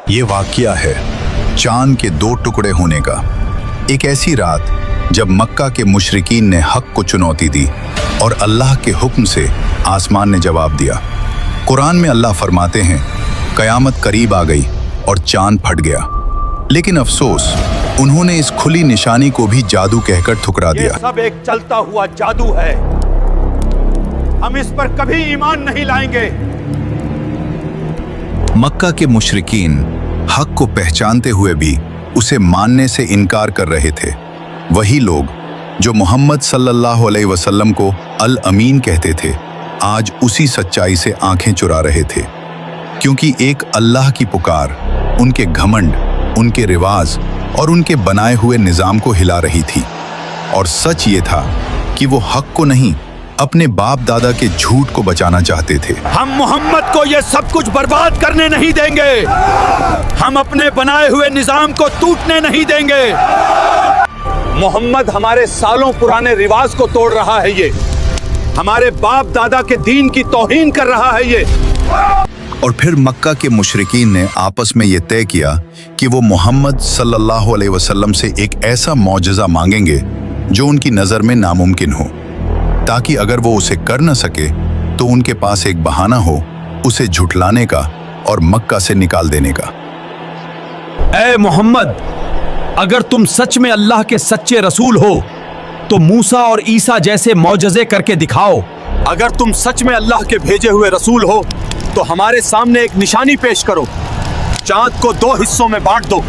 ये वाकया है चांद के दो टुकड़े होने का। एक ऐसी रात जब मक्का के मुशरिकीन ने हक को चुनौती दी और अल्लाह के हुक्म से आसमान ने जवाब दिया। कुरान में अल्लाह फरमाते हैं, कयामत करीब आ गई और चांद फट गया, लेकिन अफसोस उन्होंने इस खुली निशानी को भी जादू कहकर ठुकरा दिया। ये सब एक चलता हुआ जादू है, हम इस पर कभी ईमान नहीं लाएंगे। मक्का के मुशरिकीन हक को पहचानते हुए भी उसे मानने से इनकार कर रहे थे। वही लोग जो मोहम्मद सल्लल्लाहु अलैहि वसल्लम को अल अमीन कहते थे, आज उसी सच्चाई से आंखें चुरा रहे थे, क्योंकि एक अल्लाह की पुकार उनके घमंड, उनके रिवाज और उनके बनाए हुए निजाम को हिला रही थी। और सच ये था कि वो हक को नहीं, अपने बाप दादा के झूठ को बचाना चाहते थे। हम मोहम्मद को ये सब कुछ बर्बाद करने नहीं देंगे, हम अपने बनाए हुए निजाम को टूटने नहीं देंगे। मोहम्मद हमारे सालों पुराने रिवाज को तोड़ रहा है, ये हमारे बाप दादा के दीन की तौहीन कर रहा है ये। और फिर मक्का के मुशरिकीन ने आपस में ये तय किया कि वो मोहम्मद सल्लल्लाहु अलैहि वसल्लम से एक ऐसा मौजज़ा मांगेंगे जो उनकी नज़र में नामुमकिन हो, ताकि अगर वो उसे कर न सके तो उनके पास एक बहाना हो उसे झुठलाने का और मक्का से निकाल देने का। ऐ मोहम्मद, अगर तुम सच में अल्लाह के सच्चे रसूल हो तो मूसा और ईसा जैसे मौजज़े करके दिखाओ। अगर तुम सच में अल्लाह के भेजे हुए रसूल हो तो हमारे सामने एक निशानी पेश करो, चांद को दो हिस्सों में बांट दो।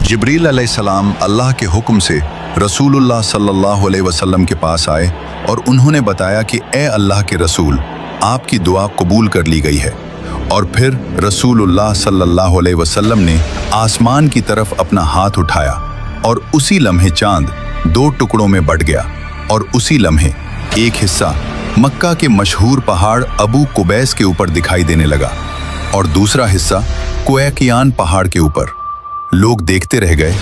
जिब्रील अलैहिस्सलाम अल्लाह के हुक्म से रसूलुल्लाह सल्लल्लाहु अलैहि वसल्लम के पास आए और उन्होंने बताया कि ए अल्लाह के रसूल, आपकी दुआ कबूल कर ली गई है। और फिर रसूलुल्लाह सल्लल्लाहु अलैहि वसल्लम ने आसमान की तरफ अपना हाथ उठाया और उसी लम्हे चांद दो टुकड़ों में बट गया। और उसी लम्हे एक हिस्सा मक्का के मशहूर पहाड़ अबू कुबैस के ऊपर दिखाई देने लगा और दूसरा हिस्सा कुएकियान पहाड़ के ऊपर। लोग देखते रह गए,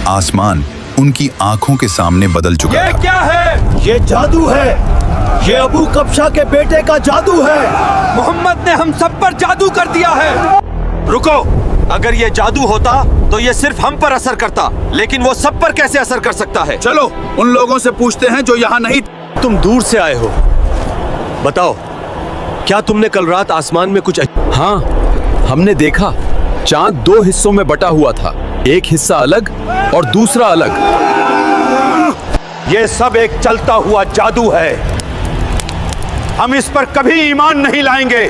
आसमान उनकी आंखों के सामने बदल चुका था। ये क्या है? ये जादू है, ये अबू कब्शा के बेटे का जादू है। मोहम्मद ने हम सब पर जादू कर दिया है। रुको, अगर ये जादू होता तो ये सिर्फ हम पर असर करता, लेकिन वो सब पर कैसे असर कर सकता है? चलो उन लोगों से पूछते हैं जो यहाँ नहीं। तुम दूर से आए हो, बताओ क्या तुमने कल रात आसमान में कुछ? हाँ, हमने देखा चांद दो हिस्सों में बटा हुआ था, एक हिस्सा अलग और दूसरा अलग। ये सब एक चलता हुआ जादू है, हम इस पर कभी ईमान नहीं लाएंगे।